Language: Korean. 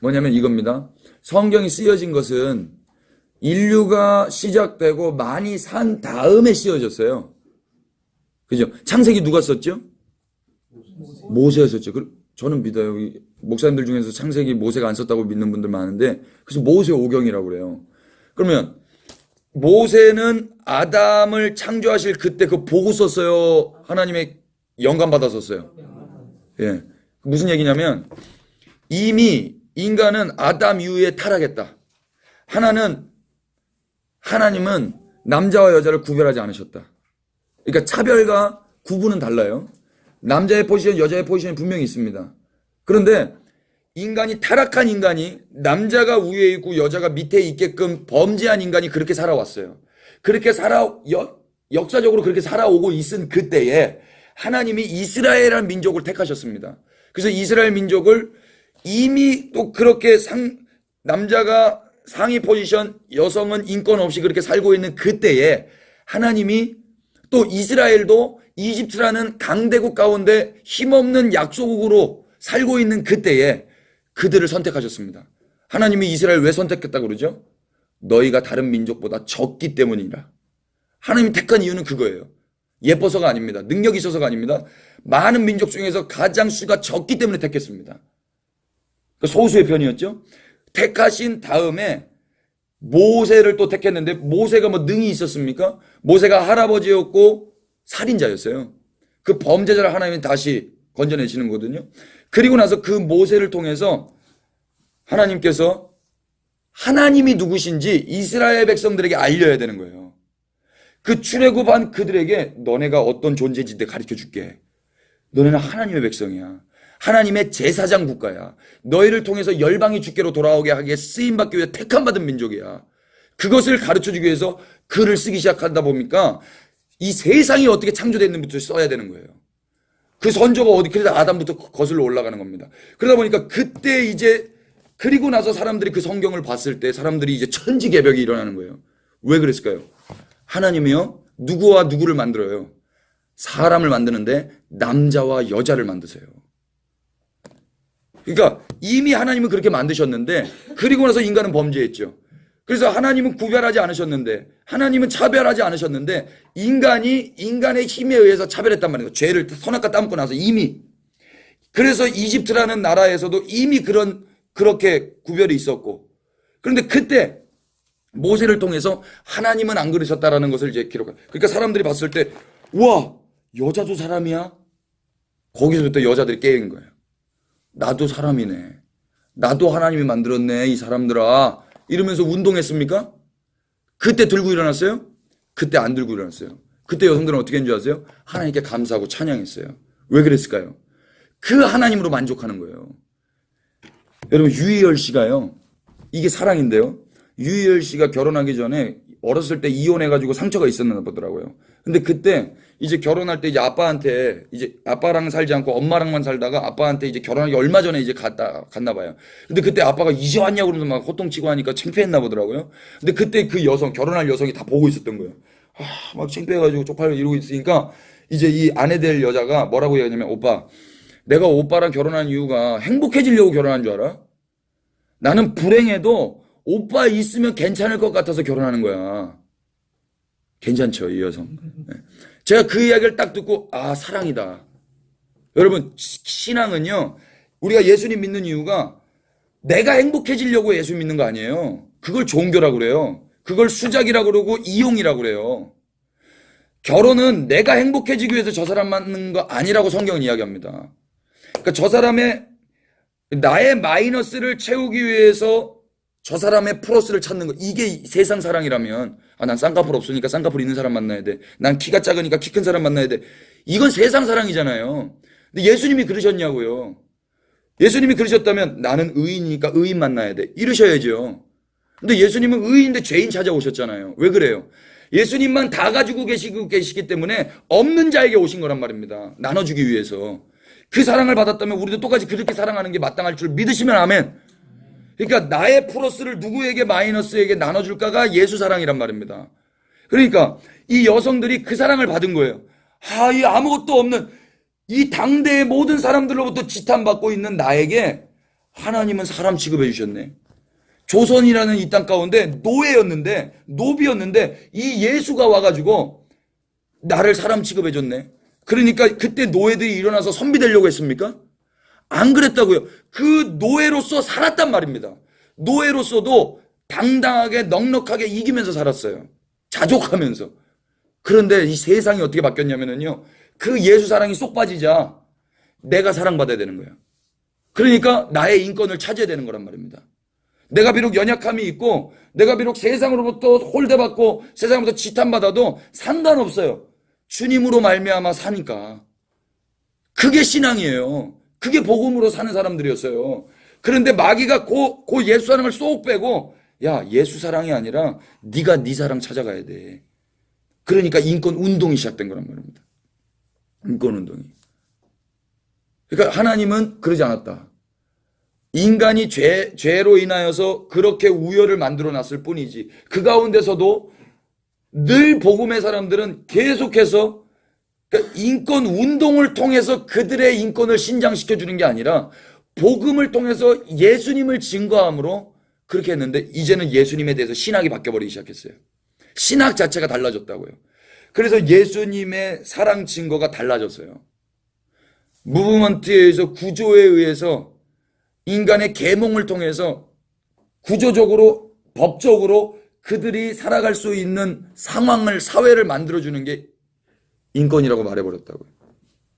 뭐냐면 이겁니다. 성경이 쓰여진 것은 인류가 시작되고 많이 산 다음에 쓰여졌어요. 그죠? 창세기 누가 썼죠? 모세가 썼죠. 저는 믿어요. 목사님들 중에서 창세기 모세가 안 썼다고 믿는 분들 많은데, 그래서 모세 오경이라고 그래요. 그러면 모세는 아담을 창조하실 그때 그 보고 썼어요? 하나님의 영감 받았었어요? 예. 무슨 얘기냐면 이미 인간은 아담 이후에 타락했다. 하나님은 남자와 여자를 구별하지 않으셨다. 그러니까 차별과 구분은 달라요. 남자의 포지션, 여자의 포지션이 분명히 있습니다. 그런데 타락한 인간이 남자가 위에 있고 여자가 밑에 있게끔 범죄한 인간이 그렇게 살아왔어요. 역사적으로 그렇게 살아오고 있은 그때에 하나님이 이스라엘이라는 민족을 택하셨습니다. 그래서 이스라엘 민족을 이미 또 그렇게 남자가 상위 포지션, 여성은 인권 없이 그렇게 살고 있는 그때에 하나님이 또 이스라엘도 이집트라는 강대국 가운데 힘없는 약소국으로 살고 있는 그때에 그들을 선택하셨습니다. 하나님이 이스라엘 왜 선택했다고 그러죠? 너희가 다른 민족보다 적기 때문이라. 하나님이 택한 이유는 그거예요. 예뻐서가 아닙니다. 능력이 있어서가 아닙니다. 많은 민족 중에서 가장 수가 적기 때문에 택했습니다. 소수의 편이었죠. 택하신 다음에 모세를 또 택했는데 모세가 뭐 능이 있었습니까? 모세가 할아버지였고 살인자였어요. 그 범죄자를 하나님이 다시 건져내시는 거거든요. 그리고 나서 그 모세를 통해서 하나님께서 하나님이 누구신지 이스라엘 백성들에게 알려야 되는 거예요. 그 출애굽한 그들에게 너네가 어떤 존재인지 내가 가르쳐 줄게. 너네는 하나님의 백성이야. 하나님의 제사장 국가야. 너희를 통해서 열방이 주께로 돌아오게 하기에 쓰임받기 위해 택함받은 민족이야. 그것을 가르쳐주기 위해서 글을 쓰기 시작한다 보니까 이 세상이 어떻게 창조됐는지부터 써야 되는 거예요. 그 선조가 그래서 아담부터 거슬러 올라가는 겁니다. 그러다 보니까 그때 이제 그리고 나서 사람들이 그 성경을 봤을 때 사람들이 이제 천지개벽이 일어나는 거예요. 왜 그랬을까요? 하나님이요 누구와 누구를 만들어요? 사람을 만드는데 남자와 여자를 만드세요. 그러니까 이미 하나님은 그렇게 만드셨는데 그리고 나서 인간은 범죄했죠. 그래서 하나님은 구별하지 않으셨는데 하나님은 차별하지 않으셨는데 인간의 힘에 의해서 차별했단 말이에요. 죄를 선악과 따먹고 나서 이미. 그래서 이집트라는 나라에서도 이미 그렇게 구별이 있었고, 그런데 그때 모세를 통해서 하나님은 안 그러셨다라는 것을 이제 기록해요. 그러니까 사람들이 봤을 때 우와 여자도 사람이야? 거기서부터 여자들이 깨인 거예요. 나도 사람이네. 나도 하나님이 만들었네 이 사람들아. 이러면서 운동했습니까? 그때 들고 일어났어요? 그때 안 들고 일어났어요. 그때 여성들은 어떻게 했는 줄 아세요? 하나님께 감사하고 찬양했어요. 왜 그랬을까요? 그 하나님으로 만족하는 거예요. 여러분 유희열 씨가요. 이게 사랑인데요. 유희열 씨가 결혼하기 전에 어렸을 때 이혼해가지고 상처가 있었나 보더라고요. 근데 그때 이제 결혼할 때 이제 아빠한테 이제 아빠랑 살지 않고 엄마랑만 살다가 아빠한테 이제 결혼하기 얼마 전에 이제 갔나 봐요. 근데 그때 아빠가 이제 왔냐고 그러면서 막 호통치고 하니까 창피했나 보더라고요. 근데 그때 그 결혼할 여성이 다 보고 있었던 거예요. 막 창피해가지고 쪽팔려 이러고 있으니까 이제 이 아내 될 여자가 뭐라고 얘기하냐면 오빠, 내가 오빠랑 결혼한 이유가 행복해지려고 결혼한 줄 알아? 나는 불행해도 오빠 있으면 괜찮을 것 같아서 결혼하는 거야. 괜찮죠, 이 여성. 제가 그 이야기를 딱 듣고 사랑이다. 여러분 신앙은요 우리가 예수님 믿는 이유가 내가 행복해지려고 예수 믿는 거 아니에요. 그걸 종교라고 그래요. 그걸 수작이라고 그러고 이용이라고 그래요. 결혼은 내가 행복해지기 위해서 저 사람 만나는 거 아니라고 성경은 이야기합니다. 그러니까 저 사람의 나의 마이너스를 채우기 위해서 저 사람의 플러스를 찾는 거. 이게 세상 사랑이라면 난 쌍꺼풀 없으니까 쌍꺼풀 있는 사람 만나야 돼. 난 키가 작으니까 키 큰 사람 만나야 돼. 이건 세상 사랑이잖아요. 근데 예수님이 그러셨냐고요. 예수님이 그러셨다면 나는 의인이니까 의인 만나야 돼. 이러셔야죠. 근데 예수님은 의인인데 죄인 찾아오셨잖아요. 왜 그래요? 예수님만 다 가지고 계시기 때문에 없는 자에게 오신 거란 말입니다. 나눠주기 위해서. 그 사랑을 받았다면 우리도 똑같이 그렇게 사랑하는 게 마땅할 줄 믿으시면 아멘. 그러니까 나의 플러스를 누구에게 마이너스에게 나눠줄까가 예수 사랑이란 말입니다. 그러니까 이 여성들이 그 사랑을 받은 거예요. 이 아무것도 없는 이 당대의 모든 사람들로부터 지탄받고 있는 나에게 하나님은 사람 취급해 주셨네. 조선이라는 이 땅 가운데 노예였는데, 노비였는데 이 예수가 와가지고 나를 사람 취급해 줬네. 그러니까 그때 노예들이 일어나서 선비되려고 했습니까? 안 그랬다고요. 그 노예로서 살았단 말입니다. 노예로서도 당당하게 넉넉하게 이기면서 살았어요. 자족하면서. 그런데 이 세상이 어떻게 바뀌었냐면요. 그 예수 사랑이 쏙 빠지자 내가 사랑받아야 되는 거예요. 그러니까 나의 인권을 차지해야 되는 거란 말입니다. 내가 비록 연약함이 있고 내가 비록 세상으로부터 홀대받고 세상으로부터 지탄받아도 상관없어요. 주님으로 말미암아 사니까. 그게 신앙이에요. 그게 복음으로 사는 사람들이었어요. 그런데 마귀가 그 예수 사랑을 쏙 빼고 야, 예수 사랑이 아니라 네가 네 사랑 찾아가야 돼. 그러니까 인권 운동이 시작된 거란 말입니다. 인권 운동이. 그러니까 하나님은 그러지 않았다. 인간이 죄로 인하여서 그렇게 우열을 만들어 놨을 뿐이지 그 가운데서도 늘 복음의 사람들은 계속해서 그러니까 인권 운동을 통해서 그들의 인권을 신장시켜 주는 게 아니라 복음을 통해서 예수님을 증거함으로 그렇게 했는데 이제는 예수님에 대해서 신학이 바뀌어버리기 시작했어요. 신학 자체가 달라졌다고요. 그래서 예수님의 사랑 증거가 달라졌어요. 무브먼트에 의해서 구조에 의해서 인간의 계몽을 통해서 구조적으로 법적으로 그들이 살아갈 수 있는 상황을 사회를 만들어주는 게 인권이라고 말해버렸다고요.